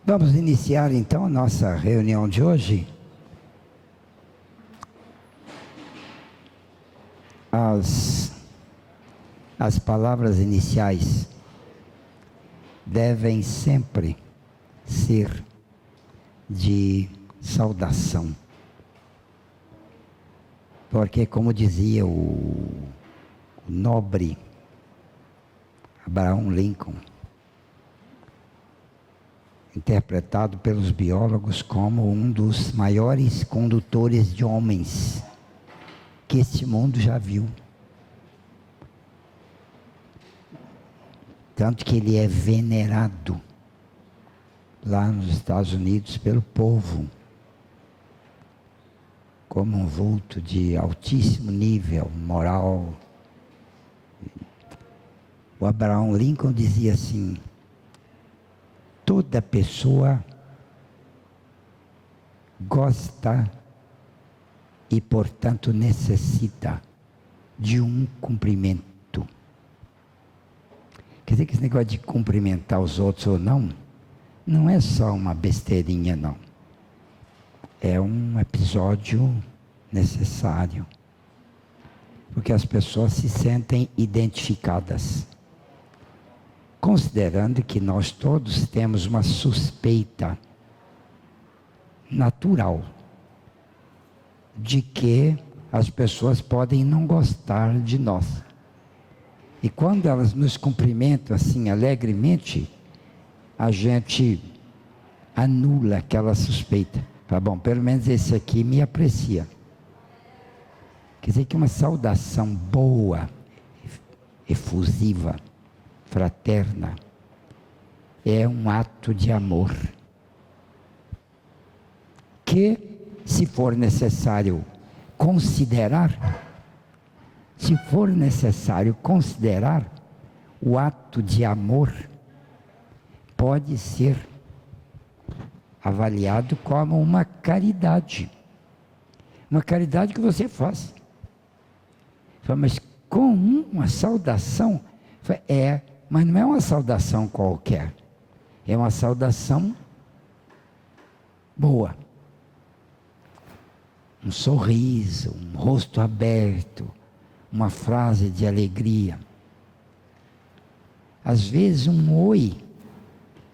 Vamos iniciar então a nossa reunião de hoje. As palavras iniciais devem sempre ser de saudação. Porque, como dizia o nobre Abraham Lincoln, interpretado pelos biólogos como um dos maiores condutores de homens que este mundo já viu. Tanto que ele é venerado lá nos Estados Unidos pelo povo como um vulto de altíssimo nível moral. O Abraham Lincoln dizia assim: toda pessoa gosta e, portanto, necessita de um cumprimento. Quer dizer que esse negócio de cumprimentar os outros ou não, não é só uma besteirinha, não. É um episódio necessário. Porque as pessoas se sentem identificadas. Considerando que nós todos temos uma suspeita natural de que as pessoas podem não gostar de nós. E quando elas nos cumprimentam assim alegremente, a gente anula aquela suspeita. Tá bom, pelo menos esse aqui me aprecia. Quer dizer que uma saudação boa, efusiva, fraterna, é um ato de amor que, se for necessário considerar, o ato de amor pode ser avaliado como uma caridade que você faz. Mas com uma saudação, mas não é uma saudação qualquer, é uma saudação boa. Um sorriso, um rosto aberto, uma frase de alegria. Às vezes um oi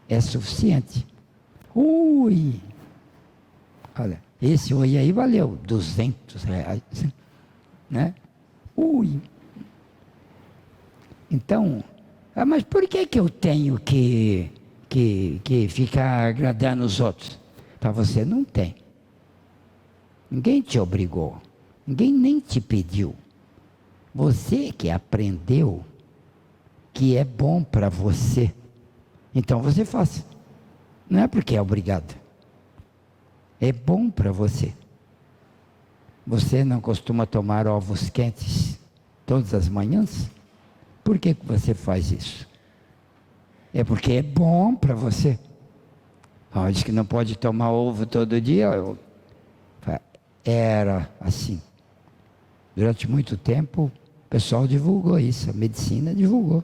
é suficiente. Oi! Olha, esse oi aí valeu R$200, né? Oi! Então, mas por que eu tenho que ficar agradando os outros? Para você não tem. Ninguém te obrigou. Ninguém nem te pediu. Você que aprendeu que é bom para você. Então você faz. Não é porque é obrigado. É bom para você. Você não costuma tomar ovos quentes todas as manhãs? Por que você faz isso? É porque é bom para você. Diz que não pode tomar ovo todo dia. Era assim. Durante muito tempo, o pessoal divulgou isso. A medicina divulgou.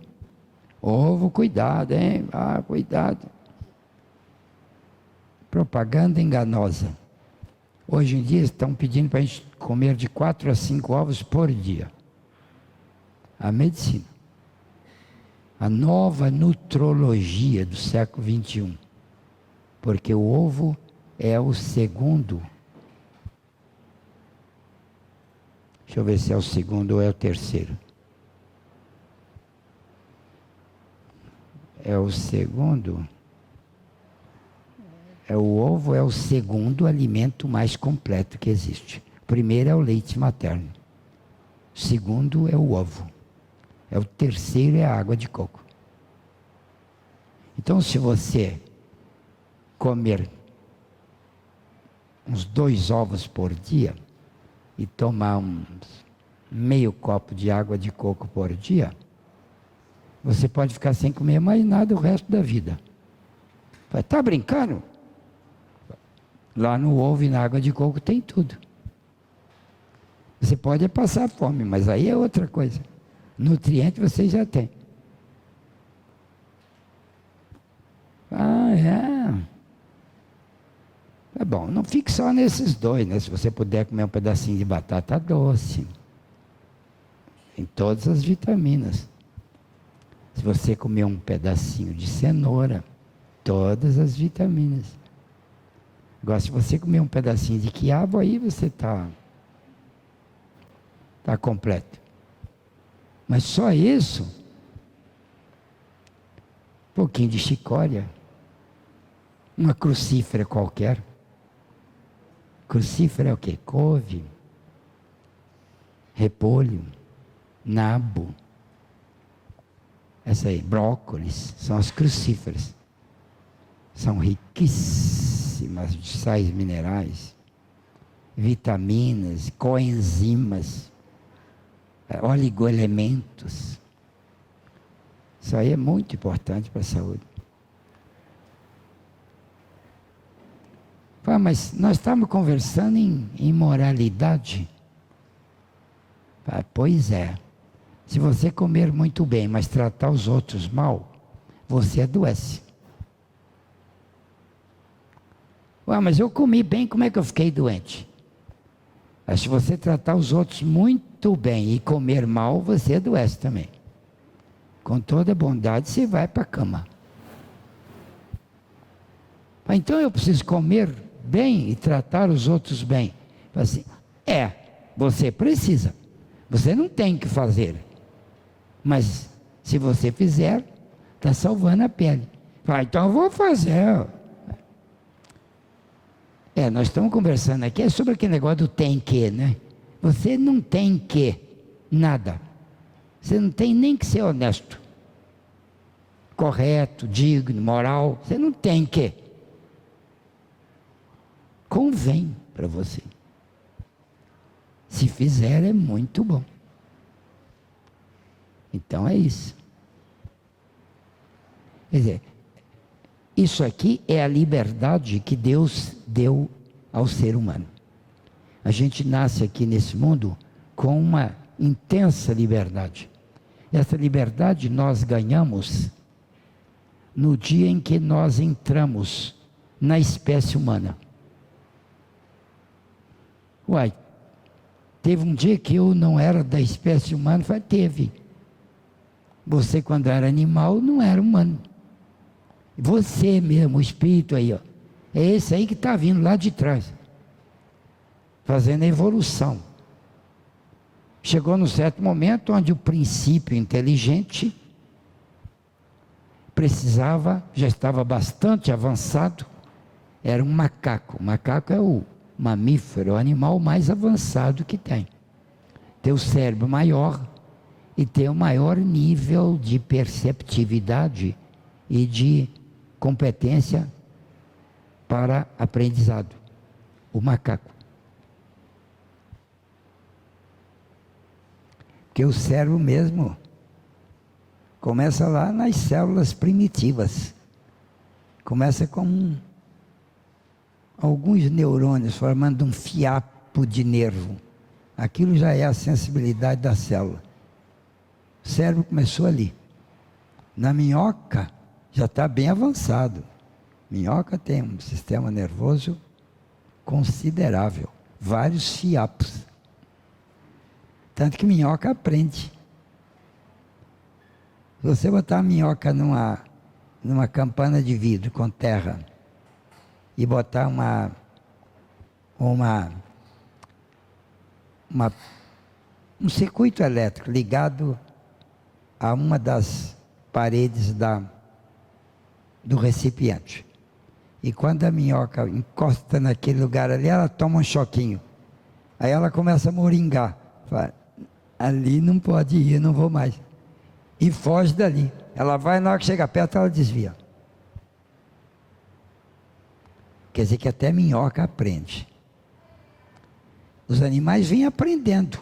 Ovo, cuidado, hein? Cuidado. Propaganda enganosa. Hoje em dia estão pedindo para a gente comer de 4 a 5 ovos por dia. A medicina. A nova nutrologia do século XXI. Porque o ovo é o segundo. Deixa eu ver se é o segundo ou é o terceiro. É o segundo. O ovo é o segundo alimento mais completo que existe. primeiro é o leite materno. O segundo é o ovo. O terceiro é a água de coco. Então, se você comer uns 2 ovos por dia e tomar meio copo de água de coco por dia, você pode ficar sem comer mais nada o resto da vida. Está brincando? Lá no ovo e na água de coco tem tudo. Você pode passar fome, mas aí é outra coisa. Nutriente você já tem. É bom, não fique só nesses 2, né? Se você puder comer um pedacinho de batata doce, tem todas as vitaminas. Se você comer um pedacinho de cenoura, todas as vitaminas. Agora, se você comer um pedacinho de quiabo, aí você está completo. Mas só isso, um pouquinho de chicória, uma crucífera qualquer. Crucífera é o quê? Couve, repolho, nabo, essa aí, brócolis, são as crucíferas. São riquíssimas de sais minerais, vitaminas, coenzimas, oligoelementos. Isso aí é muito importante para a saúde. Mas nós estamos conversando em moralidade. Pois é. Se você comer muito bem, mas tratar os outros mal, você adoece. Mas eu comi bem, como é que eu fiquei doente? Se você tratar os outros muito bem e comer mal, você adoece também. Com toda bondade, você vai para a cama. Então eu preciso comer bem e tratar os outros bem. Assim, você precisa. Você não tem que fazer. Mas se você fizer, está salvando a pele. Então eu vou fazer. Nós estamos conversando aqui sobre aquele negócio do tem que, né? Você não tem que nada. Você não tem nem que ser honesto, correto, digno, moral. Você não tem que. Convém para você. Se fizer, é muito bom. Então é isso. Quer dizer, isso aqui é a liberdade que Deus deu ao ser humano. A gente nasce aqui nesse mundo com uma intensa liberdade. Essa liberdade nós ganhamos no dia em que nós entramos na espécie humana. Teve um dia que eu não era da espécie humana? Teve. Você, quando era animal, não era humano. Você mesmo, o espírito aí, é esse aí que está vindo lá de trás, fazendo a evolução. Chegou num certo momento onde o princípio inteligente já estava bastante avançado, era um macaco. O macaco é o mamífero, o animal mais avançado que tem. Tem o cérebro maior e tem o maior nível de perceptividade e de competência para aprendizado. O macaco. Porque o cérebro mesmo começa lá nas células primitivas. Começa com alguns neurônios formando um fiapo de nervo. Aquilo já é a sensibilidade da célula. O cérebro começou ali. Na minhoca já está bem avançado. Minhoca tem um sistema nervoso considerável. Vários fiapos. Tanto que minhoca aprende. Se você botar a minhoca numa campana de vidro com terra e botar um circuito elétrico ligado a uma das paredes do recipiente, e quando a minhoca encosta naquele lugar ali, ela toma um choquinho. Aí ela começa a moringar. Fala, ali não pode ir, não vou mais. E foge dali. Ela vai, na hora que chega perto, ela desvia. Quer dizer que até minhoca aprende. Os animais vêm aprendendo.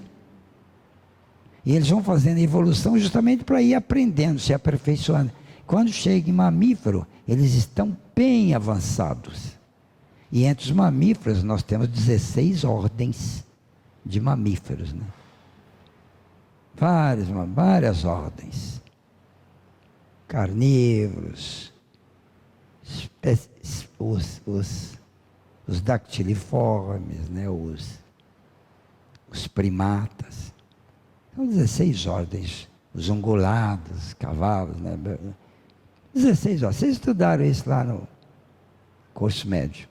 E eles vão fazendo evolução justamente para ir aprendendo, se aperfeiçoando. Quando chega em mamífero, eles estão bem avançados. E entre os mamíferos, nós temos 16 ordens de mamíferos, né? Várias ordens. Carnívoros, os dactiliformes, né? Os primatas. São 16 ordens. Os ungulados, cavalos, né? 16 ordens. Vocês estudaram isso lá no curso médio.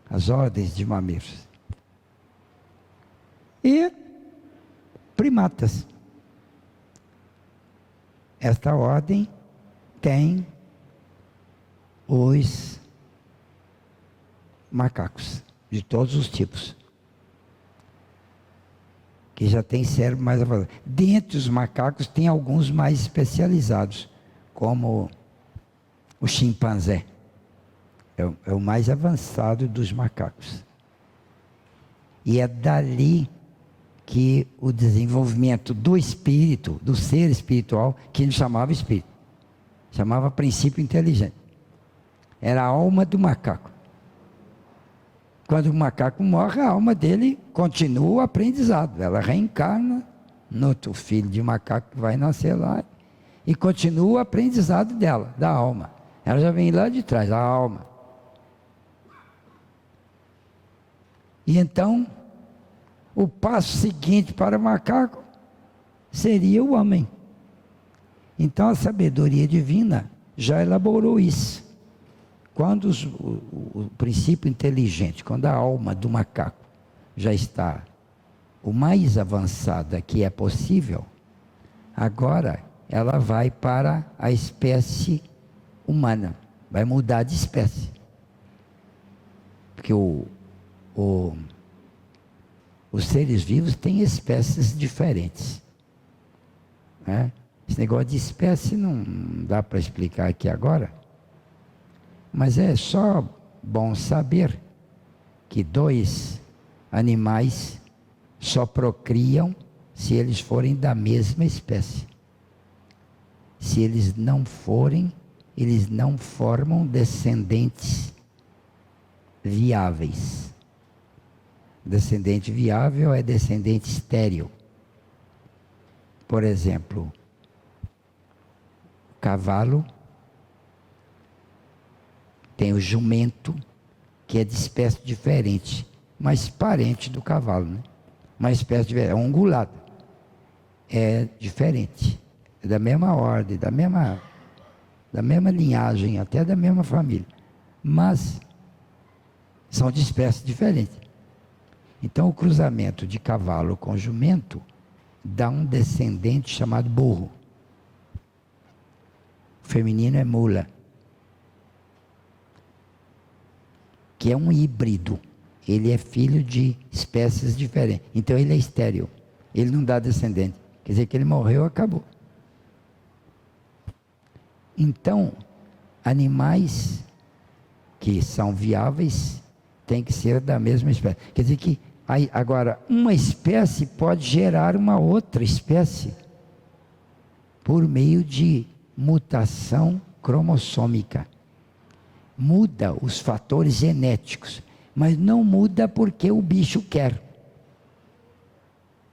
As ordens de mamíferos. E primatas. Esta ordem tem os macacos, de todos os tipos, que já tem cérebro mais avançado. Dentre os macacos tem alguns mais especializados, como o chimpanzé. É o mais avançado dos macacos. E é dali que o desenvolvimento do espírito, do ser espiritual, que ele chamava espírito, chamava princípio inteligente. Era a alma do macaco. Quando o macaco morre, a alma dele continua o aprendizado. Ela reencarna no outro filho de macaco que vai nascer lá e continua o aprendizado dela, da alma. Ela já vem lá de trás, a alma. E então, o passo seguinte para o macaco seria o homem. Então a sabedoria divina já elaborou isso. Quando o princípio inteligente, quando a alma do macaco já está o mais avançada que é possível, agora ela vai para a espécie humana, vai mudar de espécie. Porque os seres vivos têm espécies diferentes, né? Esse negócio de espécie não dá para explicar aqui agora, mas é só bom saber que 2 animais só procriam se eles forem da mesma espécie. Se eles não forem, eles não formam descendentes viáveis. Descendente viável é descendente estéril. Por exemplo, o cavalo tem o jumento, que é de espécie diferente, mas parente do cavalo, né? Uma espécie diferente, é um ungulado. É diferente, é da mesma ordem, da mesma linhagem, até da mesma família, mas são de espécies diferentes. Então o cruzamento de cavalo com jumento dá um descendente chamado burro. O feminino é mula, que é um híbrido. Ele é filho de espécies diferentes. Então ele é estéril. Ele não dá descendente. Quer dizer que ele morreu, acabou. Então, animais que são viáveis têm que ser da mesma espécie. Quer dizer que, agora, uma espécie pode gerar uma outra espécie por meio de mutação cromossômica. Muda os fatores genéticos, mas não muda porque o bicho quer.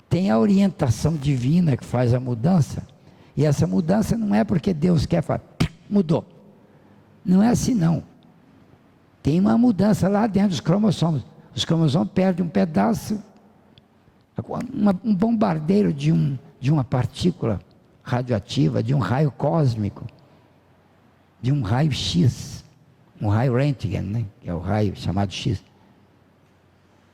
Tem a orientação divina que faz a mudança, e essa mudança não é porque Deus quer falar, mudou. Não é assim não. Tem uma mudança lá dentro dos cromossomos. Os cromossomos perdem um pedaço, um bombardeiro de uma partícula radioativa, de um raio cósmico, de um raio X, um raio Röntgen, né? Que é o raio chamado X,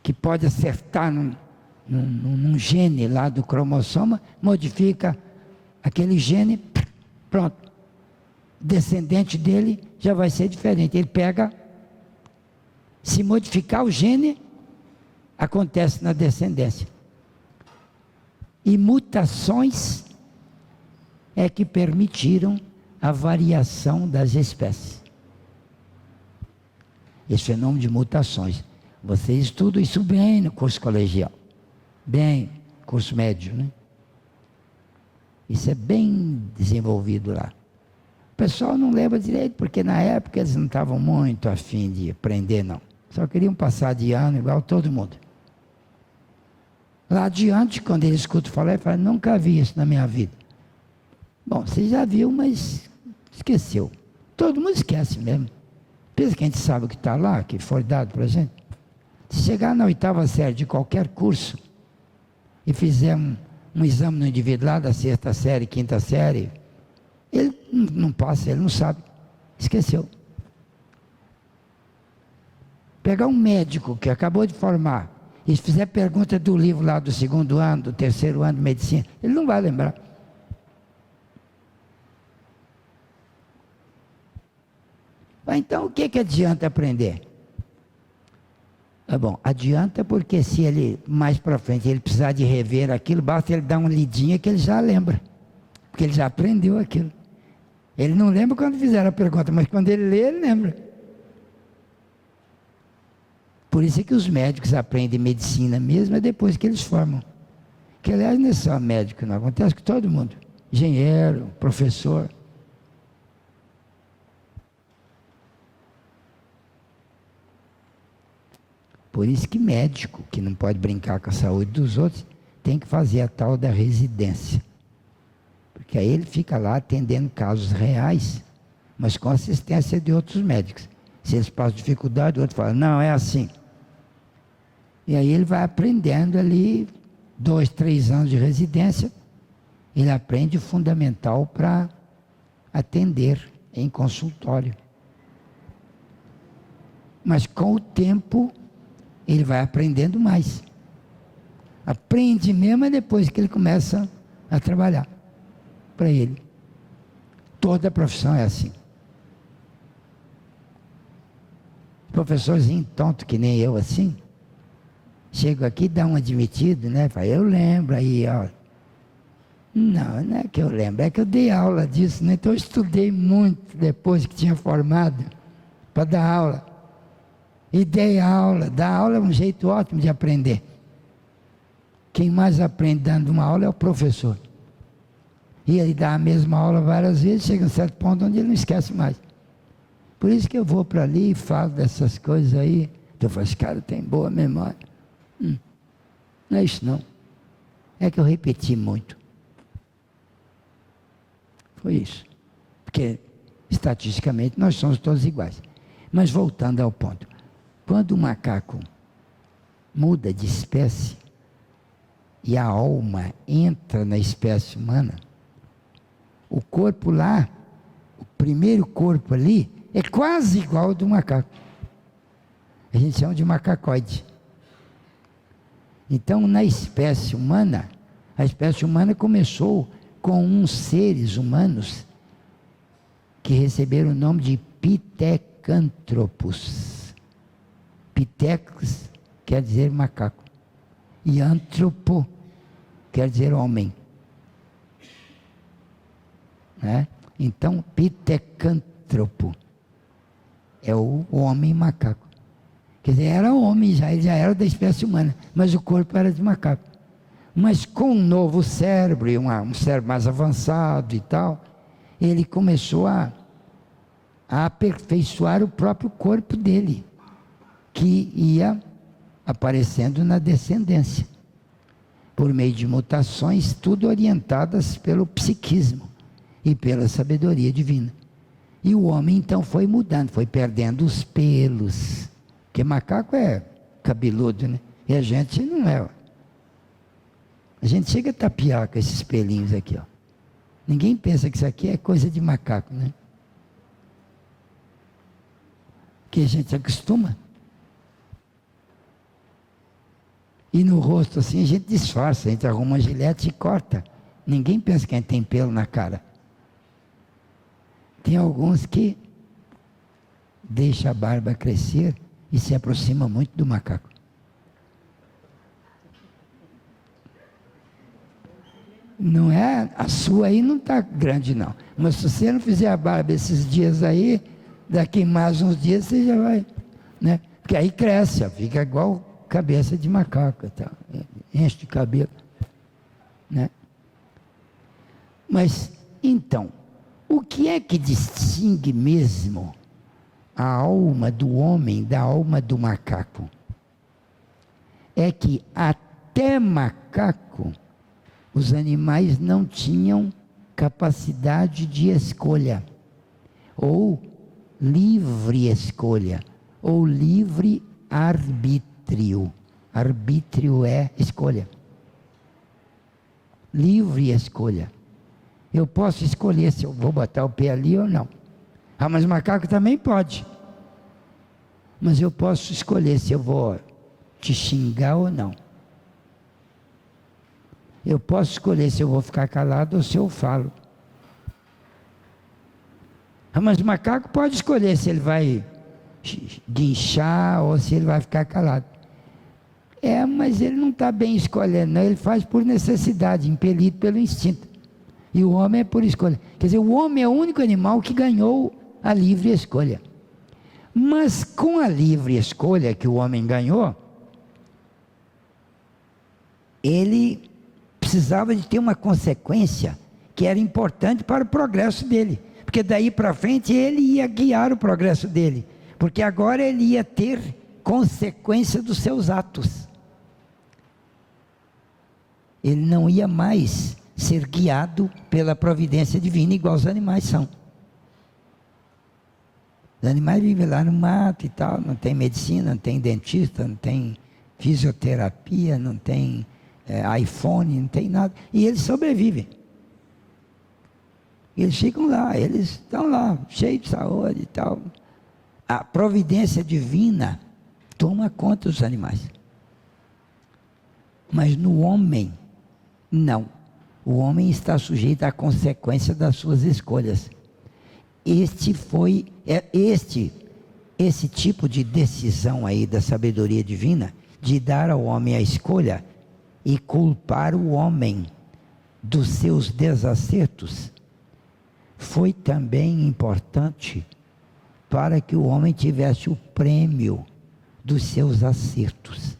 que pode acertar num gene lá do cromossoma, modifica aquele gene, pronto. Descendente dele já vai ser diferente. Ele pega, se modificar o gene, acontece na descendência. E mutações é que permitiram a variação das espécies. Esse fenômeno de mutações. Vocês estudam isso bem no curso colegial. Bem, curso médio, né? Isso é bem desenvolvido lá. O pessoal não lembra direito, porque na época eles não estavam muito a fim de aprender, não. Só queriam passar de ano igual todo mundo. Lá adiante, quando ele escuta falar, ele fala, nunca vi isso na minha vida. Bom, você já viu, mas esqueceu. Todo mundo esquece mesmo. Pensa que a gente sabe o que está lá, que foi dado para a gente. Se chegar na 8ª série de qualquer curso e fizer um exame no indivíduo lá da 6ª série, 5ª série, ele não passa, ele não sabe. Esqueceu. Pegar um médico que acabou de formar e fizer pergunta do livro lá do 2º ano, do 3º ano de medicina, ele não vai lembrar. Então, o que adianta aprender? Bom, adianta porque se ele, mais para frente, ele precisar de rever aquilo, basta ele dar uma lidinha que ele já lembra. Porque ele já aprendeu aquilo. Ele não lembra quando fizeram a pergunta, mas quando ele lê, ele lembra. Por isso é que os médicos aprendem medicina mesmo, é depois que eles formam. Que aliás não é só médico, não, acontece com todo mundo. Engenheiro, professor. Por isso que médico, que não pode brincar com a saúde dos outros, tem que fazer a tal da residência. Porque aí ele fica lá atendendo casos reais, mas com assistência de outros médicos. Se eles passam dificuldade, o outro fala, não, é assim. E aí ele vai aprendendo ali, 2, 3 anos de residência, ele aprende o fundamental para atender em consultório. Mas com o tempo, ele vai aprendendo mais. Aprende mesmo é depois que ele começa a trabalhar para ele. Toda profissão é assim. Professorzinho tonto que nem eu assim, chego aqui, dá um admitido, né? Fala, eu lembro aí, ó. Não é que eu lembro, é que eu dei aula disso, né? Então eu estudei muito depois que tinha formado para dar aula. E dei aula. Dar aula é um jeito ótimo de aprender. Quem mais aprende dando uma aula é o professor. E ele dá a mesma aula várias vezes, chega a um certo ponto onde ele não esquece mais. Por isso que eu vou para ali e falo dessas coisas aí. Então eu falo, esse cara tem boa memória. Não é isso não. É que eu repeti muito. Foi isso. Porque, estatisticamente, nós somos todos iguais. Mas voltando ao ponto. Quando o macaco muda de espécie e a alma entra na espécie humana, o corpo lá, o primeiro corpo ali, é quase igual ao do macaco. A gente chama de macacoide. Então, na espécie humana, a espécie humana começou com uns seres humanos que receberam o nome de pitecantropos. Pitecos quer dizer macaco. E antropo quer dizer homem. Né? Então, pitecântropo é o homem macaco. Quer dizer, era homem já, ele já era da espécie humana, mas o corpo era de macaco. Mas com um novo cérebro, um cérebro mais avançado e tal, ele começou a aperfeiçoar o próprio corpo dele, que ia aparecendo na descendência, por meio de mutações, tudo orientadas pelo psiquismo e pela sabedoria divina. E o homem então foi mudando, foi perdendo os pelos, porque macaco é cabeludo, né? E a gente não é. A gente chega a tapear com esses pelinhos aqui, ó. Ninguém pensa que isso aqui é coisa de macaco, né? Que a gente acostuma. E no rosto assim a gente disfarça, a gente arruma uma gilete e corta. Ninguém pensa que a gente tem pelo na cara. Tem alguns que deixam a barba crescer e se aproxima muito do macaco. Não é, a sua aí não está grande não. Mas se você não fizer a barba esses dias aí, daqui mais uns dias você já vai, né? Porque aí cresce, ó, fica igual cabeça de macaco, tá? Enche de cabelo, né? Mas, então, o que é que distingue mesmo a alma do homem da alma do macaco? É que até macaco, os animais não tinham capacidade de escolha, ou livre escolha, ou livre arbítrio. Arbítrio é escolha. Livre escolha. Eu posso escolher se eu vou botar o pé ali ou não. Ah, mas o macaco também pode. Mas eu posso escolher se eu vou te xingar ou não. Eu posso escolher se eu vou ficar calado ou se eu falo. Ah, mas o macaco pode escolher se ele vai guinchar ou se ele vai ficar calado. É, mas ele não está bem escolhendo, não. Ele faz por necessidade, impelido pelo instinto. E o homem é por escolha. Quer dizer, o homem é o único animal que ganhou a livre escolha. Mas com a livre escolha que o homem ganhou, ele precisava de ter uma consequência que era importante para o progresso dele. Porque daí para frente ele ia guiar o progresso dele. Porque agora ele ia ter consequência dos seus atos. Ele não ia mais ser guiado pela providência divina, igual os animais são. Os animais vivem lá no mato e tal, não tem medicina, não tem dentista, não tem fisioterapia, não tem iPhone, não tem nada. E eles sobrevivem. Eles ficam lá, eles estão lá, cheios de saúde e tal. A providência divina toma conta dos animais. Mas no homem, não. O homem está sujeito à consequência das suas escolhas. Esse tipo de decisão aí da sabedoria divina, de dar ao homem a escolha e culpar o homem dos seus desacertos, foi também importante para que o homem tivesse o prêmio dos seus acertos.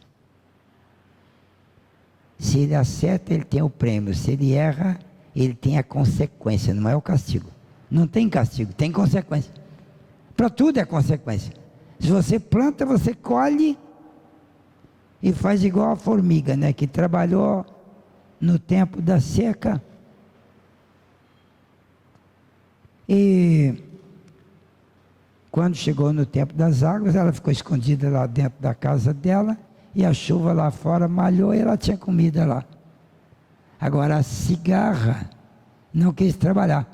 Se ele acerta, ele tem o prêmio. Se ele erra, ele tem a consequência, não é o castigo. Não tem castigo, tem consequência. Para tudo é consequência. Se você planta, você colhe e faz igual a formiga, né? Que trabalhou no tempo da seca. E quando chegou no tempo das águas, ela ficou escondida lá dentro da casa dela. E a chuva lá fora malhou e ela tinha comida lá. Agora a cigarra não quis trabalhar.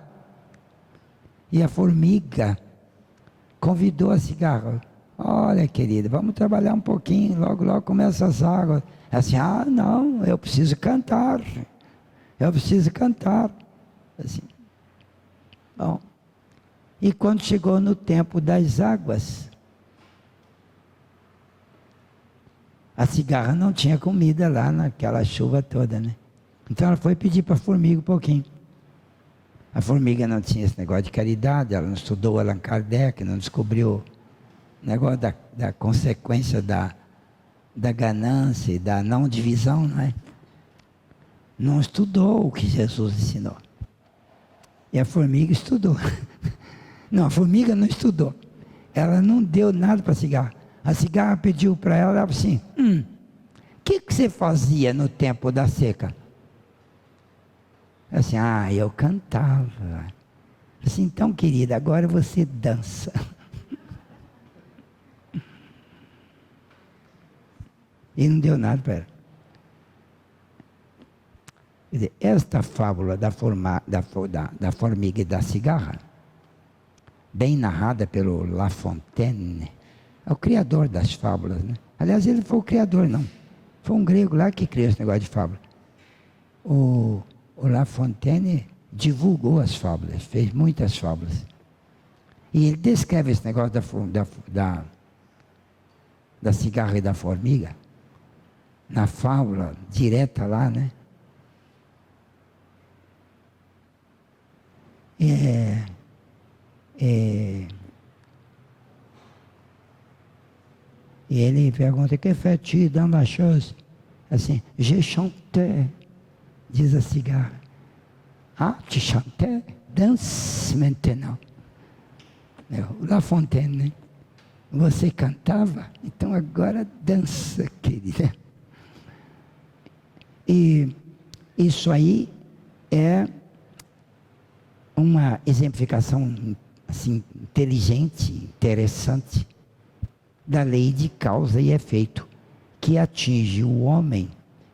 E a formiga convidou a cigarra. Olha, querida, vamos trabalhar um pouquinho, logo, logo começa as águas. Assim, não, eu preciso cantar. Eu preciso cantar. Assim, bom. E quando chegou no tempo das águas, a cigarra não tinha comida lá naquela chuva toda, né? Então ela foi pedir para a formiga um pouquinho. A formiga não tinha esse negócio de caridade, ela não estudou Allan Kardec, não descobriu o negócio da consequência da ganância e da não divisão, não é? Não estudou o que Jesus ensinou. E a formiga estudou. Não, a formiga não estudou. Ela não deu nada para a cigarra. A cigarra pediu para ela, ela assim, o que você fazia no tempo da seca? Assim, eu cantava. Assim, então, querida, agora você dança. E não deu nada para ela. Quer dizer, esta fábula da formiga e da cigarra, bem narrada pelo La Fontaine, é o criador das fábulas, né? Aliás, ele foi o criador, não. Foi um grego lá que criou esse negócio de fábula. O La Fontaine divulgou as fábulas, fez muitas fábulas. E ele descreve esse negócio da cigarra e da formiga, na fábula direta lá, né? E ele pergunta, que fait-il dans la chose? Assim, je chantais, diz a cigarra. Ah, tu chantais? Danse maintenant. La Fontaine, né? Você cantava, então agora dança, querida. E isso aí é uma exemplificação assim, inteligente, interessante, da lei de causa e efeito, que atinge o homem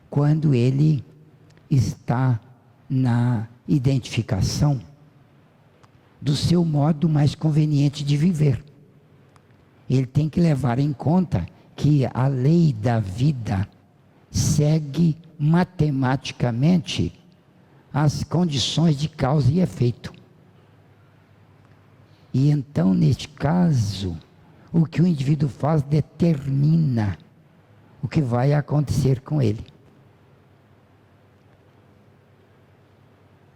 quando ele está na identificação do seu modo mais conveniente de viver. Ele tem que levar em conta que a lei da vida segue matematicamente as condições de causa e efeito. E então, neste caso, o que o indivíduo faz determina o que vai acontecer com ele.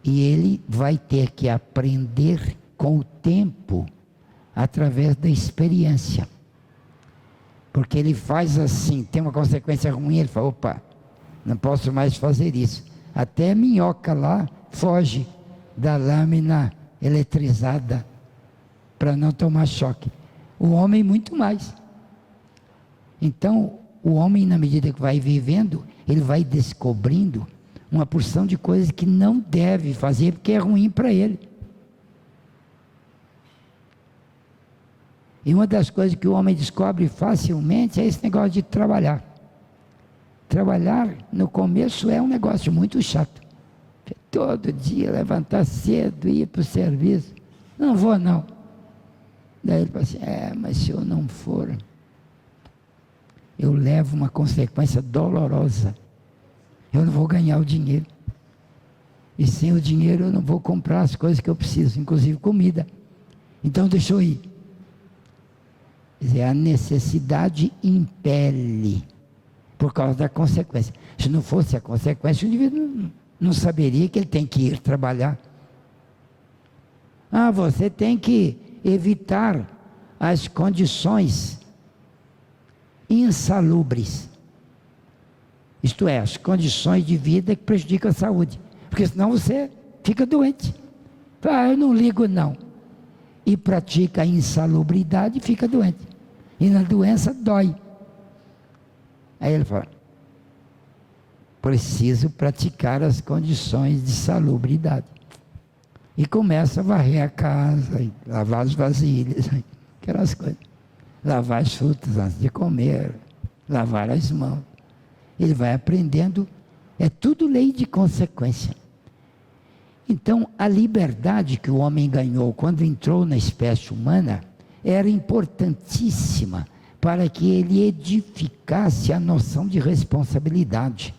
E ele vai ter que aprender com o tempo, através da experiência. Porque ele faz assim, tem uma consequência ruim, ele fala, opa, não posso mais fazer isso. Até a minhoca lá foge da lâmina eletrizada para não tomar choque. O homem muito mais. Então, o homem, na medida que vai vivendo, ele vai descobrindo uma porção de coisas que não deve fazer, porque é ruim para ele. E uma das coisas que o homem descobre facilmente é esse negócio de trabalhar. Trabalhar, no começo, é um negócio muito chato. Todo dia levantar cedo, ir para o serviço. Não vou, não. Daí ele fala assim, mas se eu não for, eu levo uma consequência dolorosa. Eu não vou ganhar o dinheiro. E sem o dinheiro eu não vou comprar as coisas que eu preciso, inclusive comida. Então deixa eu ir. Quer dizer, a necessidade impele, por causa da consequência. Se não fosse a consequência, o indivíduo não saberia que ele tem que ir trabalhar. Você tem que evitar as condições insalubres. Isto é, as condições de vida que prejudicam a saúde. Porque senão você fica doente. Eu não ligo não. E pratica a insalubridade e fica doente. E na doença dói. Aí ele fala, preciso praticar as condições de salubridade. E começa a varrer a casa, lavar as vasilhas, aquelas coisas. Lavar as frutas antes de comer, lavar as mãos. Ele vai aprendendo, é tudo lei de consequência. Então, a liberdade que o homem ganhou quando entrou na espécie humana era importantíssima para que ele edificasse a noção de responsabilidade.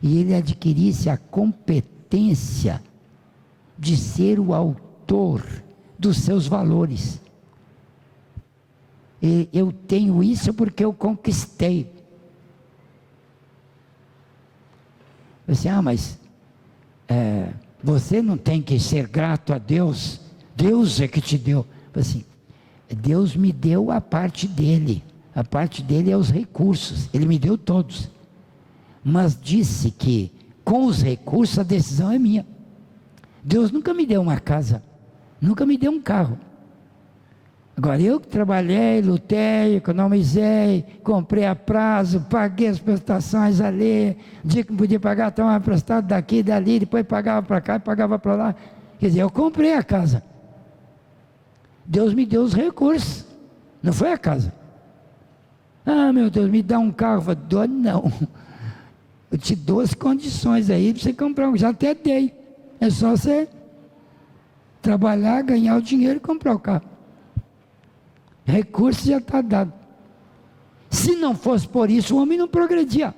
E ele adquirisse a competência de ser o autor dos seus valores. E eu tenho isso porque eu conquistei. Assim, mas você não tem que ser grato a Deus, Deus é que te deu. Assim, Deus me deu a parte dele é os recursos, ele me deu todos, mas disse que com os recursos a decisão é minha. Deus nunca me deu uma casa, nunca me deu um carro. Agora eu que trabalhei, lutei, economizei, comprei a prazo, paguei as prestações ali, dia que não podia pagar, tomava emprestado daqui e dali, depois pagava para cá e pagava para lá. Quer dizer, eu comprei a casa. Deus me deu os recursos, não foi a casa. Meu Deus, me dá um carro. Eu falei, dou não. Eu te dou as condições aí para você comprar um, já até dei. É só você trabalhar, ganhar o dinheiro e comprar o carro. Recurso já está dado. Se não fosse por isso, o homem não progredia.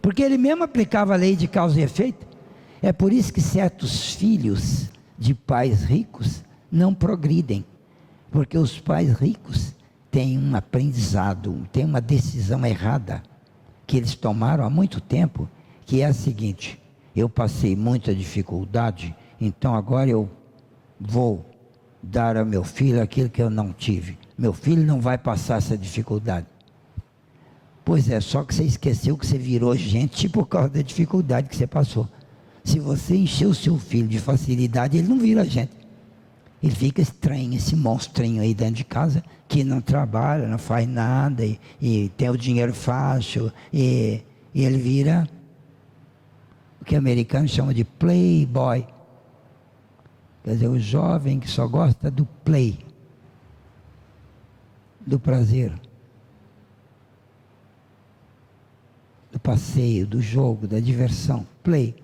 Porque ele mesmo aplicava a lei de causa e efeito. É por isso que certos filhos de pais ricos não progridem. Porque os pais ricos têm um aprendizado, têm uma decisão errada, que eles tomaram há muito tempo, que é a seguinte: eu passei muita dificuldade então agora eu vou dar ao meu filho aquilo que eu não tive. Meu filho não vai passar essa dificuldade. Pois é, só que você esqueceu que você virou gente por causa da dificuldade que você passou. Se você encher o seu filho de facilidade, ele não vira gente. Ele fica estranho, esse monstrinho aí dentro de casa, que não trabalha, não faz nada, e tem o dinheiro fácil, e ele vira o que o americano chama de playboy. Quer dizer, o jovem que só gosta do play, do prazer, do passeio, do jogo, da diversão, play.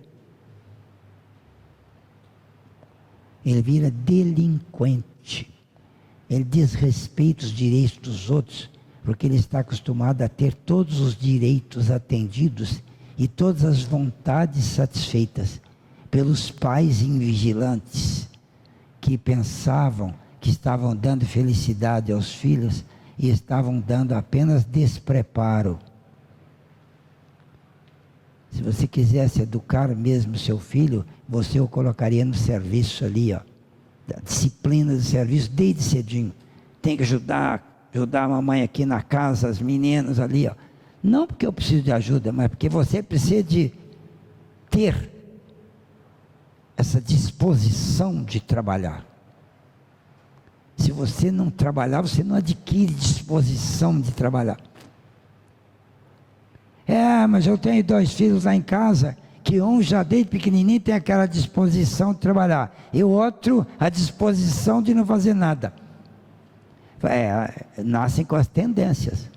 Ele vira delinquente. Ele desrespeita os direitos dos outros, porque ele está acostumado a ter todos os direitos atendidos e todas as vontades satisfeitas pelos pais invigilantes, que pensavam que estavam dando felicidade aos filhos e estavam dando apenas despreparo. Se você quisesse educar mesmo seu filho, você o colocaria no serviço ali, ó, da disciplina do serviço desde cedinho. Tem que ajudar a mamãe aqui na casa, as meninas ali, ó. Não porque eu preciso de ajuda, mas porque você precisa de ter essa disposição de trabalhar. Se você não trabalhar, você não adquire disposição de trabalhar. Mas eu tenho 2 filhos lá em casa, que um já desde pequenininho tem aquela disposição de trabalhar, e o outro a disposição de não fazer nada. Nascem com as tendências.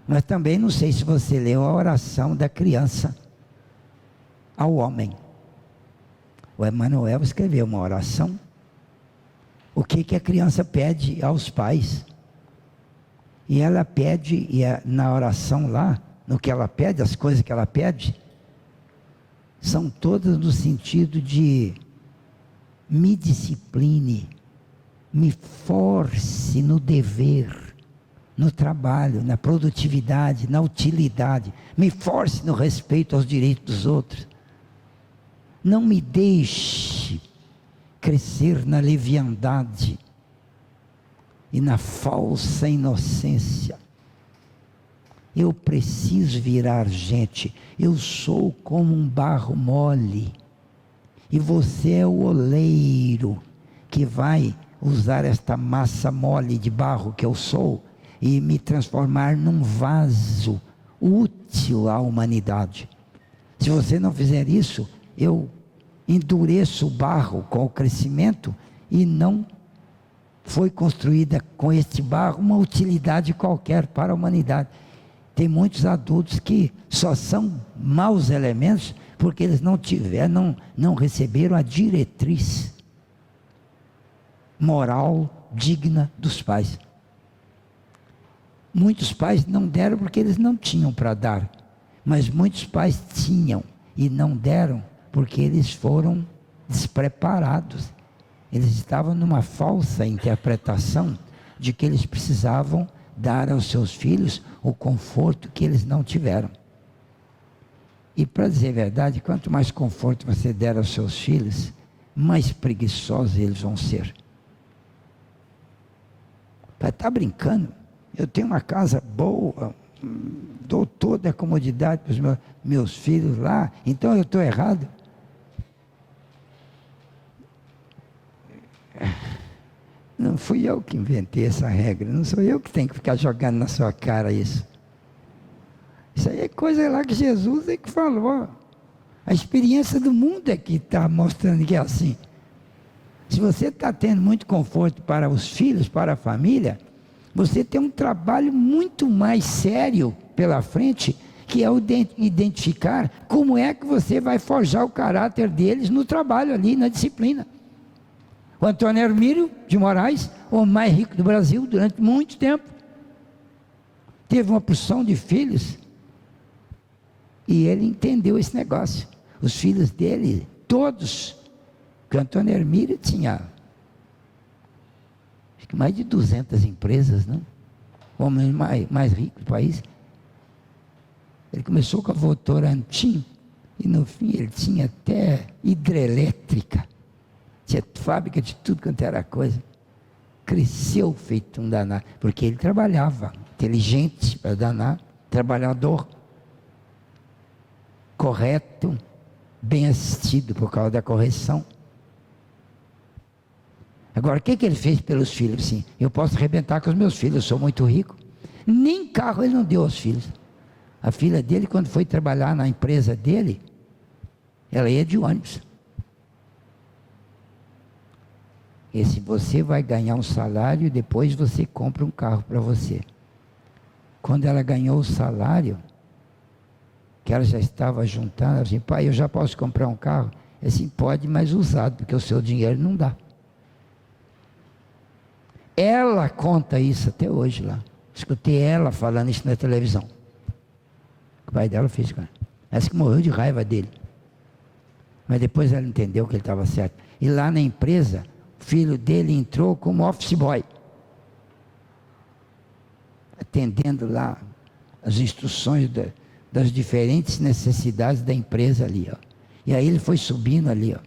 Mas também não sei se você leu a oração da criança ao homem. O Emmanuel escreveu uma oração. O que a criança pede aos pais? E ela pede, na oração lá, no que ela pede, as coisas que ela pede, são todas no sentido de: me discipline, me force no dever, no trabalho, na produtividade, na utilidade, me force no respeito aos direitos dos outros. Não me deixe crescer na leviandade e na falsa inocência. Eu preciso virar gente. Eu sou como um barro mole, e você é o oleiro que vai usar esta massa mole de barro que eu sou e me transformar num vaso útil à humanidade. Se você não fizer isso, eu endureço o barro com o crescimento, e não foi construída com este barro uma utilidade qualquer para a humanidade. Tem muitos adultos que só são maus elementos porque eles não receberam a diretriz moral digna dos pais. Muitos pais não deram porque eles não tinham para dar, mas muitos pais tinham e não deram porque eles foram despreparados. Eles estavam numa falsa interpretação de que eles precisavam dar aos seus filhos o conforto que eles não tiveram. E para dizer a verdade, quanto mais conforto você der aos seus filhos, mais preguiçosos eles vão ser. Está brincando? Eu tenho uma casa boa, dou toda a comodidade para os meus filhos lá, então eu estou errado? Não fui eu que inventei essa regra, não sou eu que tenho que ficar jogando na sua cara isso. Isso aí é coisa lá que Jesus é que falou. A experiência do mundo é que está mostrando que é assim. Se você está tendo muito conforto para os filhos, para a família, você tem um trabalho muito mais sério pela frente, que é o de identificar como é que você vai forjar o caráter deles no trabalho ali, na disciplina. O Antônio Hermílio de Moraes, o homem mais rico do Brasil durante muito tempo, teve uma porção de filhos, e ele entendeu esse negócio. Os filhos dele, todos, que o Antônio Hermílio tinha, acho que mais de 200 empresas, não? O homem mais rico do país. Ele começou com a Votorantim, E no fim ele tinha até hidrelétrica, tinha fábrica de tudo quanto era coisa. Cresceu feito um danado, porque ele trabalhava, inteligente para danar, trabalhador, correto, bem assistido por causa da correção. Agora, o que ele fez pelos filhos? Assim, eu posso arrebentar com os meus filhos, eu sou muito rico. Nem carro ele não deu aos filhos. A filha dele, quando foi trabalhar na empresa dele, ela ia de ônibus. E se você vai ganhar um salário, depois você compra um carro para você. Quando ela ganhou o salário, que ela já estava juntando, ela disse, pai, eu já posso comprar um carro? Eu disse, pode, mas usado, porque o seu dinheiro não dá. Ela conta isso até hoje lá. Escutei ela falando isso na televisão. O pai dela fez com ela. Ela disse que morreu de raiva dele. Mas depois ela entendeu que ele estava certo. E lá na empresa, o filho dele entrou como office boy, atendendo lá as instruções das diferentes necessidades da empresa ali, ó. E aí ele foi subindo ali, ó.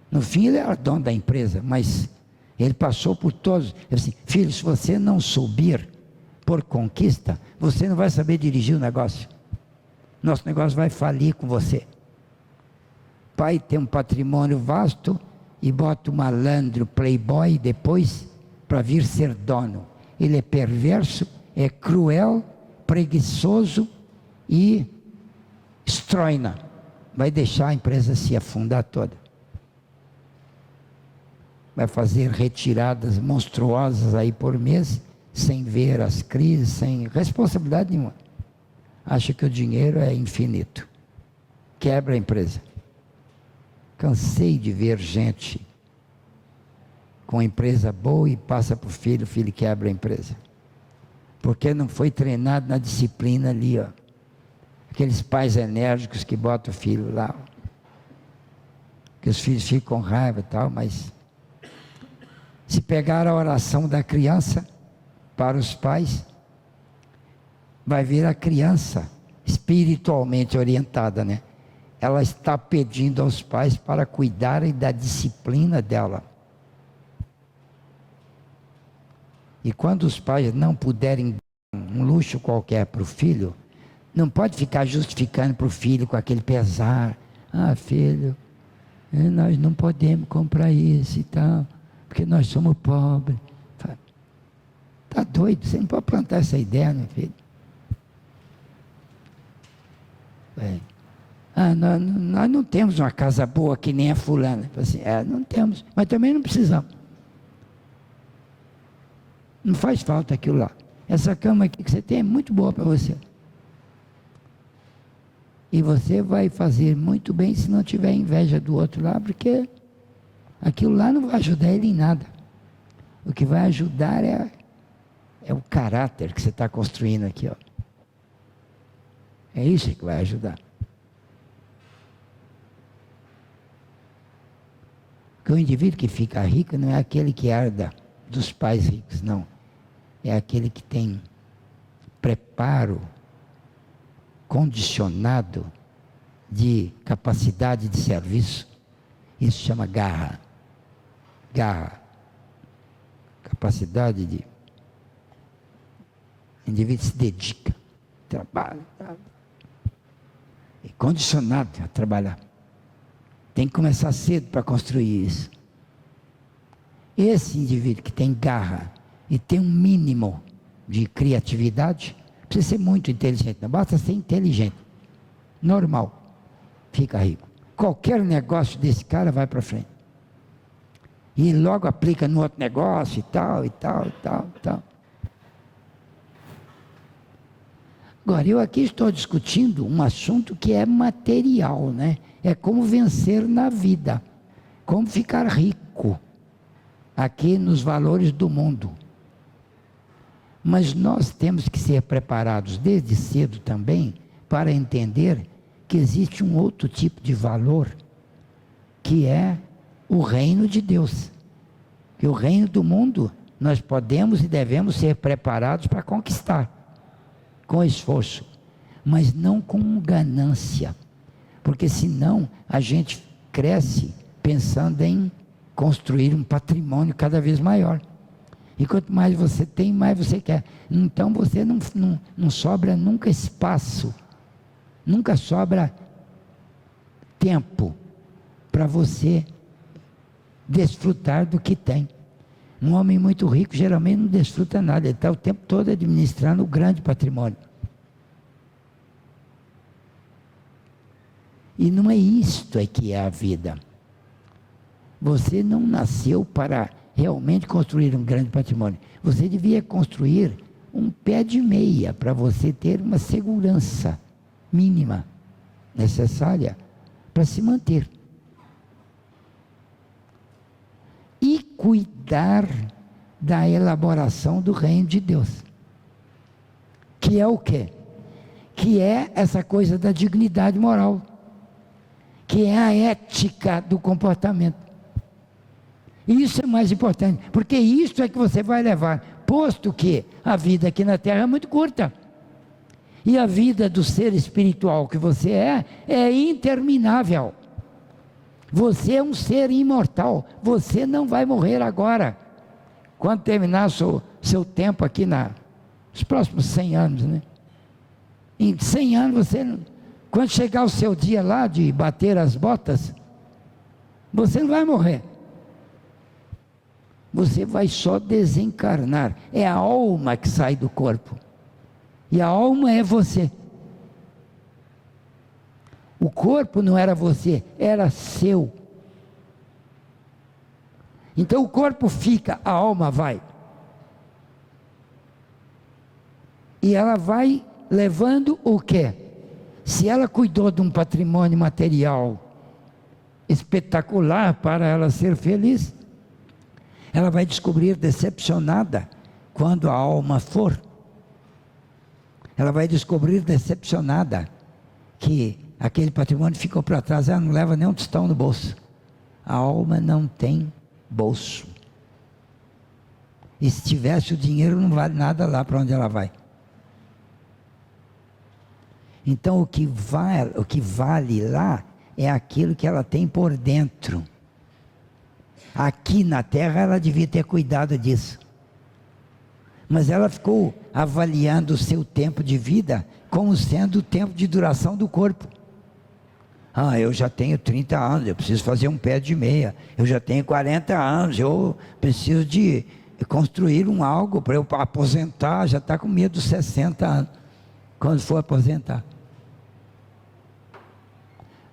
No fim ele era dono da empresa, mas ele passou por todos. Ele disse assim, filho, se você não subir por conquista, você não vai saber dirigir o negócio. Nosso negócio vai falir com você. Pai tem um patrimônio vasto e bota um malandro playboy depois para vir ser dono. Ele é perverso, é cruel, preguiçoso e estroina. Vai deixar a empresa se afundar toda. Vai fazer retiradas monstruosas aí por mês, sem ver as crises, sem responsabilidade nenhuma. Acha que o dinheiro é infinito. Quebra a empresa. Cansei de ver gente com empresa boa e passa para o filho quebra a empresa. Porque não foi treinado na disciplina ali, ó. Aqueles pais enérgicos que botam o filho lá. Que os filhos ficam com raiva e tal, mas se pegar a oração da criança para os pais, vai ver a criança espiritualmente orientada, né? Ela está pedindo aos pais para cuidarem da disciplina dela. E quando os pais não puderem dar um luxo qualquer para o filho, não pode ficar justificando para o filho com aquele pesar. Ah, filho, nós não podemos comprar isso e tal, porque nós somos pobres. Está doido? Você não pode plantar essa ideia, meu filho. Nós não temos uma casa boa que nem a fulana. Assim, não temos, mas também não precisamos. Não faz falta aquilo lá. Essa cama aqui que você tem é muito boa para você. E você vai fazer muito bem se não tiver inveja do outro lá, porque aquilo lá não vai ajudar ele em nada. O que vai ajudar é o caráter que você está construindo aqui, ó. É isso que vai ajudar. Porque o indivíduo que fica rico não é aquele que herda dos pais ricos, não. É aquele que tem preparo condicionado de capacidade de serviço. Isso chama garra. Garra. Capacidade de... O indivíduo se dedica, trabalha, é condicionado a trabalhar. Tem que começar cedo para construir isso. Esse indivíduo que tem garra e tem um mínimo de criatividade, não precisa ser muito inteligente, não basta ser inteligente, normal, fica rico. Qualquer negócio desse cara vai para frente. E logo aplica no outro negócio e tal, e tal, e tal, e tal. Agora, eu aqui estou discutindo um assunto que é material, né? É como vencer na vida, como ficar rico aqui nos valores do mundo. Mas nós temos que ser preparados desde cedo também para entender que existe um outro tipo de valor, que é o reino de Deus. Que o reino do mundo nós podemos e devemos ser preparados para conquistar, com esforço, mas não com ganância. porque senão a gente cresce pensando em construir um patrimônio cada vez maior. E quanto mais você tem, mais você quer. Então você não sobra nunca espaço, nunca sobra tempo para você desfrutar do que tem. Um homem muito rico geralmente não desfruta nada, ele está o tempo todo administrando um grande patrimônio. E não é isto que é a vida. Você não nasceu para realmente construir um grande patrimônio. Você devia construir um pé de meia para você ter uma segurança mínima necessária para se manter. E cuidar da elaboração do reino de Deus. Que é o quê? Que é essa coisa da dignidade moral. Que é a ética do comportamento. Isso é mais importante, porque isso é que você vai levar, posto que a vida aqui na Terra é muito curta. E a vida do ser espiritual que você é interminável. Você é um ser imortal, você não vai morrer agora. Quando terminar seu tempo aqui nos próximos 100 anos, né? Em 100 anos quando chegar o seu dia lá de bater as botas, você não vai morrer. Você vai só desencarnar. É a alma que sai do corpo. E a alma é você. O corpo não era você, era seu. Então o corpo fica, a alma vai. E ela vai levando o quê? Se ela cuidou de um patrimônio material espetacular para ela ser feliz, ela vai descobrir decepcionada quando a alma for. Ela vai descobrir decepcionada que aquele patrimônio ficou para trás, ela não leva nem um tostão no bolso. A alma não tem bolso. E se tivesse o dinheiro, não vale nada lá para onde ela vai. Então o que vale lá é aquilo que ela tem por dentro. Aqui na Terra ela devia ter cuidado disso. Mas ela ficou avaliando o seu tempo de vida como sendo o tempo de duração do corpo. Eu já tenho 30 anos, eu preciso fazer um pé de meia. Eu já tenho 40 anos, eu preciso de construir algo para eu aposentar. Já está com medo dos 60 anos, quando for aposentar.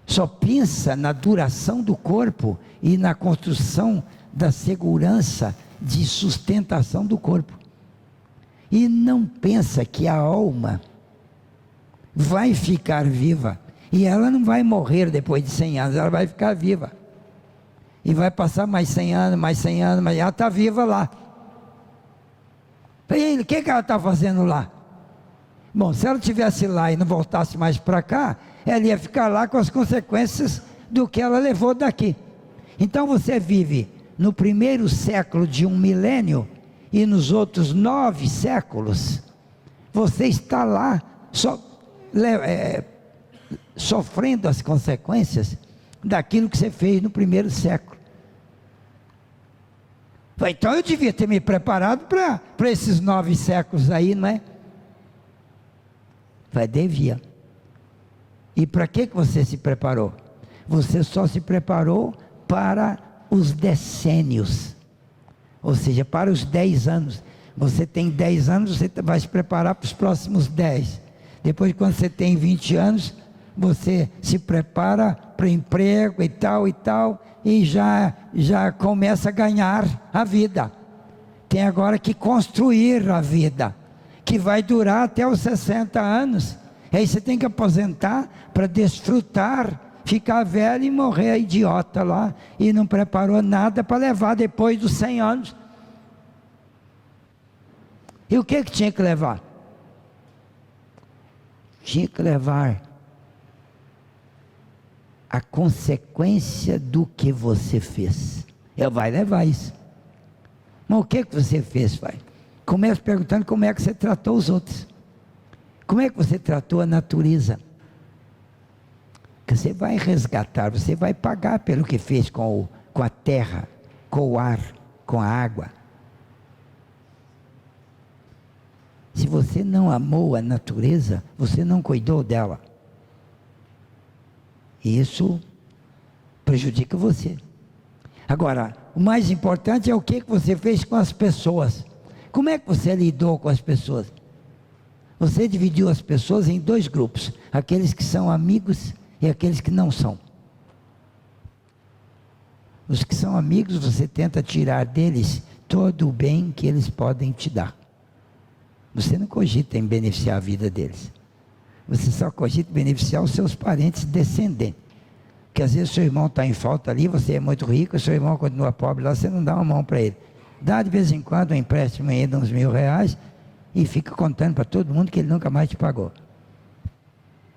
Só pensa na duração do corpo e na construção da segurança de sustentação do corpo. E não pensa que a alma vai ficar viva. E ela não vai morrer depois de 100 anos, ela vai ficar viva. E vai passar mais 100 anos, mas ela está viva lá. E o que ela está fazendo lá? Bom, se ela estivesse lá e não voltasse mais para cá, ela ia ficar lá com as consequências do que ela levou daqui. Então você vive no primeiro século de um milênio e nos outros 9 séculos, você está lá sofrendo as consequências daquilo que você fez no primeiro século. Então eu devia ter me preparado para esses 9 séculos aí, não é? Devia. E para que você se preparou? Você só se preparou para os decênios, ou seja, para os 10 anos. Você tem 10 anos, você vai se preparar para os próximos 10. Depois, quando você tem 20 anos, você se prepara para emprego e tal, e já começa a ganhar a vida. Tem agora que construir a vida, que vai durar até os 60 anos. Aí você tem que aposentar para desfrutar, ficar velho e morrer idiota lá, e não preparou nada para levar depois dos 100 anos. E o que tinha que levar? Tinha que levar a consequência do que você fez. Vai levar isso. Mas o que você fez, pai? Começa perguntando como é que você tratou os outros. Como é que você tratou a natureza? que você vai resgatar, você vai pagar pelo que fez com a terra, com o ar, com a água. Se você não amou a natureza, você não cuidou dela. E isso prejudica você. Agora, o mais importante é o que você fez com as pessoas. Como é que você lidou com as pessoas? Você dividiu as pessoas em dois grupos: aqueles que são amigos e aqueles que não são. Os que são amigos, você tenta tirar deles todo o bem que eles podem te dar. Você não cogita em beneficiar a vida deles. Você só cogita em beneficiar os seus parentes descendentes. Porque às vezes seu irmão está em falta ali, você é muito rico, seu irmão continua pobre lá, você não dá uma mão para ele. Dá de vez em quando um empréstimo aí de uns R$1.000 e fica contando para todo mundo que ele nunca mais te pagou.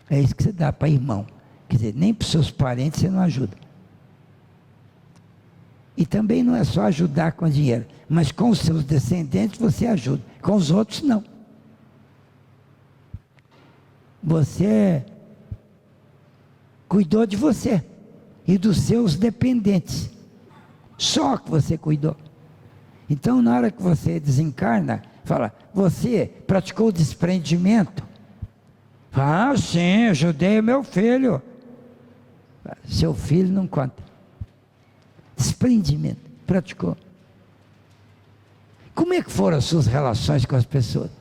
É isso que você dá para irmão. Quer dizer, nem para os seus parentes você não ajuda. E também não é só ajudar com dinheiro, mas com os seus descendentes você ajuda, com os outros não. Você cuidou de você e dos seus dependentes, só que você cuidou. Então na hora que você desencarna, fala, você praticou desprendimento? Ah, sim, ajudei o meu filho. Seu filho não conta. Desprendimento, praticou. Como é que foram as suas relações com as pessoas?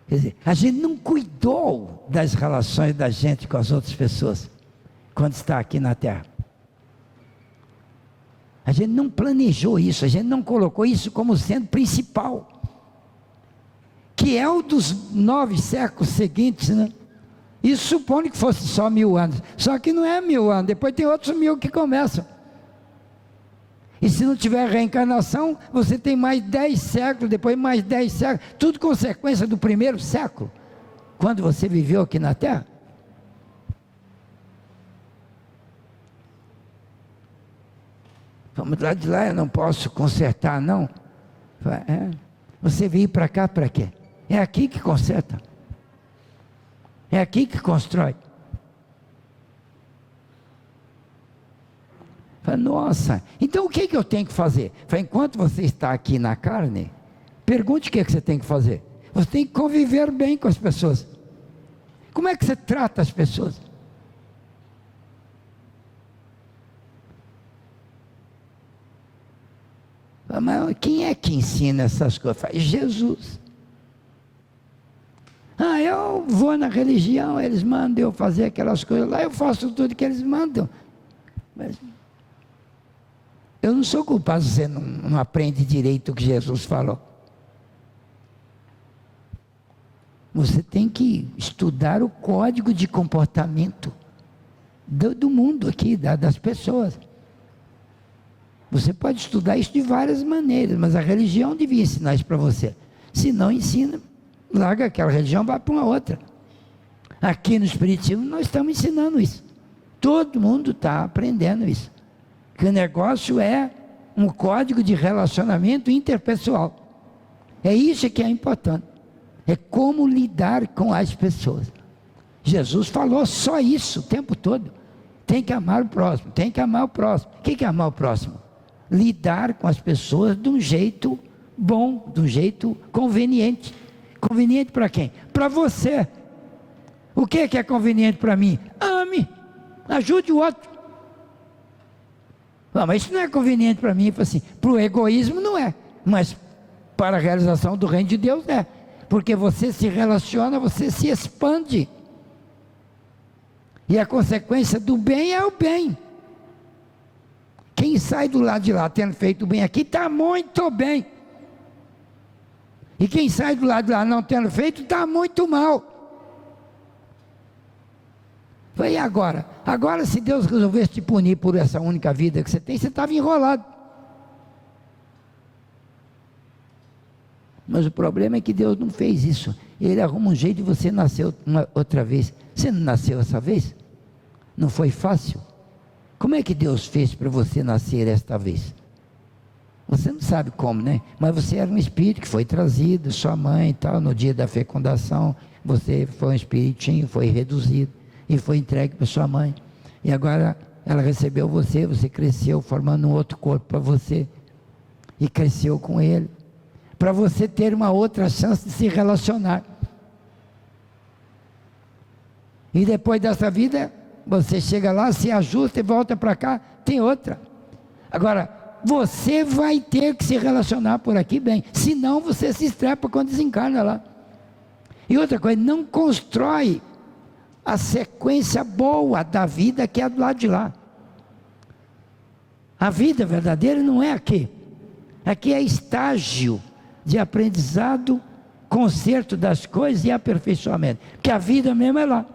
Quer dizer, a gente não cuidou das relações da gente com as outras pessoas, quando está aqui na Terra. A gente não planejou isso, a gente não colocou isso como sendo principal, que é o dos 9 séculos seguintes, né? Isso supõe que fosse só 1000 anos, só que não é 1000 anos, depois tem outros 1000 que começam. E se não tiver reencarnação, você tem mais 10 séculos, depois mais 10 séculos, tudo consequência do primeiro século, quando você viveu aqui na Terra. Vamos lá de lá, eu não posso consertar não. Você veio para cá para quê? É aqui que conserta. É aqui que constrói. Nossa, então o que eu tenho que fazer? Enquanto você está aqui na carne, pergunte o que você tem que fazer. Você tem que conviver bem com as pessoas. Como é que você trata as pessoas? Mas quem é que ensina essas coisas? Jesus. Eu vou na religião, eles mandam eu fazer aquelas coisas lá, eu faço tudo que eles mandam. Mas eu não sou culpado se você não aprende direito o que Jesus falou. Você tem que estudar o código de comportamento do mundo aqui, das pessoas. Você pode estudar isso de várias maneiras, mas a religião devia ensinar isso para você. Se não ensina, larga aquela religião, vai para uma outra. Aqui no Espiritismo nós estamos ensinando isso. Todo mundo está aprendendo isso. Que o negócio é um código de relacionamento interpessoal. É isso que é importante. É como lidar com as pessoas. Jesus falou só isso o tempo todo. Tem que amar o próximo, tem que amar o próximo. O que é amar o próximo? Lidar com as pessoas de um jeito bom, de um jeito conveniente. Conveniente para quem? Para você. O que é conveniente para mim? Ame, ajude o outro. Mas isso não é conveniente para mim, assim, para o egoísmo não é, mas para a realização do reino de Deus é, porque você se relaciona, você se expande, e a consequência do bem é o bem. Quem sai do lado de lá tendo feito o bem aqui, está muito bem, e quem sai do lado de lá não tendo feito, está muito mal. E agora? Agora, se Deus resolvesse te punir por essa única vida que você tem, você estava enrolado. Mas o problema é que Deus não fez isso. Ele arruma um jeito de você nascer outra vez. Você não nasceu essa vez? Não foi fácil? Como é que Deus fez para você nascer esta vez? Você não sabe como, né? Mas você era um espírito que foi trazido, sua mãe e tal, no dia da fecundação, você foi um espiritinho, foi reduzido. e foi entregue para sua mãe. E agora ela recebeu você, você cresceu formando um outro corpo para você. E cresceu com ele. Para você ter uma outra chance de se relacionar. E depois dessa vida, você chega lá, se ajusta e volta para cá, tem outra. Agora, você vai ter que se relacionar por aqui bem. Senão você se estrepa quando desencarna lá. E outra coisa, não constrói a sequência boa da vida que é do lado de lá. A vida verdadeira não é aqui. Aqui é estágio de aprendizado, conserto das coisas e aperfeiçoamento. Porque a vida mesmo é lá.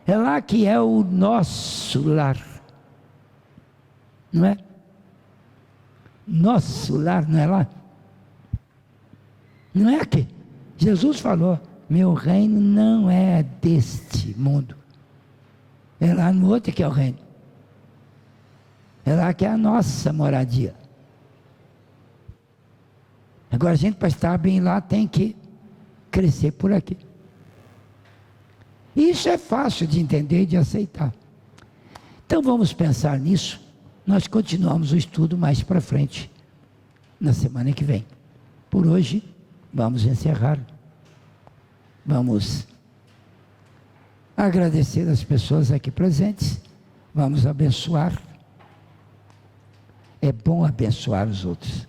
É lá que é o nosso lar. Não é? Nosso lar não é lá? Não é aqui. Jesus falou, meu reino não é deste mundo. É lá no outro que é o reino. É lá que é a nossa moradia. Agora a gente, para estar bem lá, tem que crescer por aqui. Isso é fácil de entender e de aceitar. Então vamos pensar nisso. Nós continuamos o estudo mais para frente, na semana que vem. Por hoje, vamos encerrar. Vamos agradecer as pessoas aqui presentes. Vamos abençoar. É bom abençoar os outros.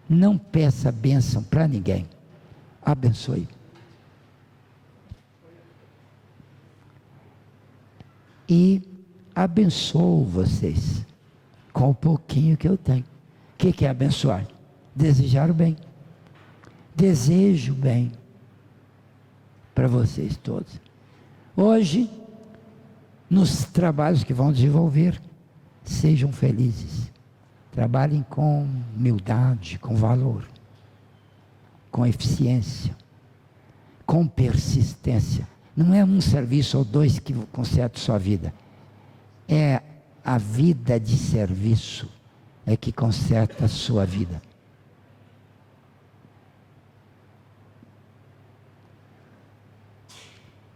Não peça bênção para ninguém. Abençoe. E abençoo vocês com o pouquinho que eu tenho. O que é abençoar? Desejar o bem. Desejo o bem para vocês todos. Hoje, nos trabalhos que vão desenvolver, sejam felizes. Trabalhem com humildade, com valor, com eficiência, com persistência. Não é um serviço ou dois que conserta sua vida. É a vida de serviço é que conserta a sua vida.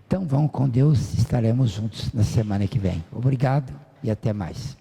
Então vão com Deus, estaremos juntos na semana que vem. Obrigado e até mais.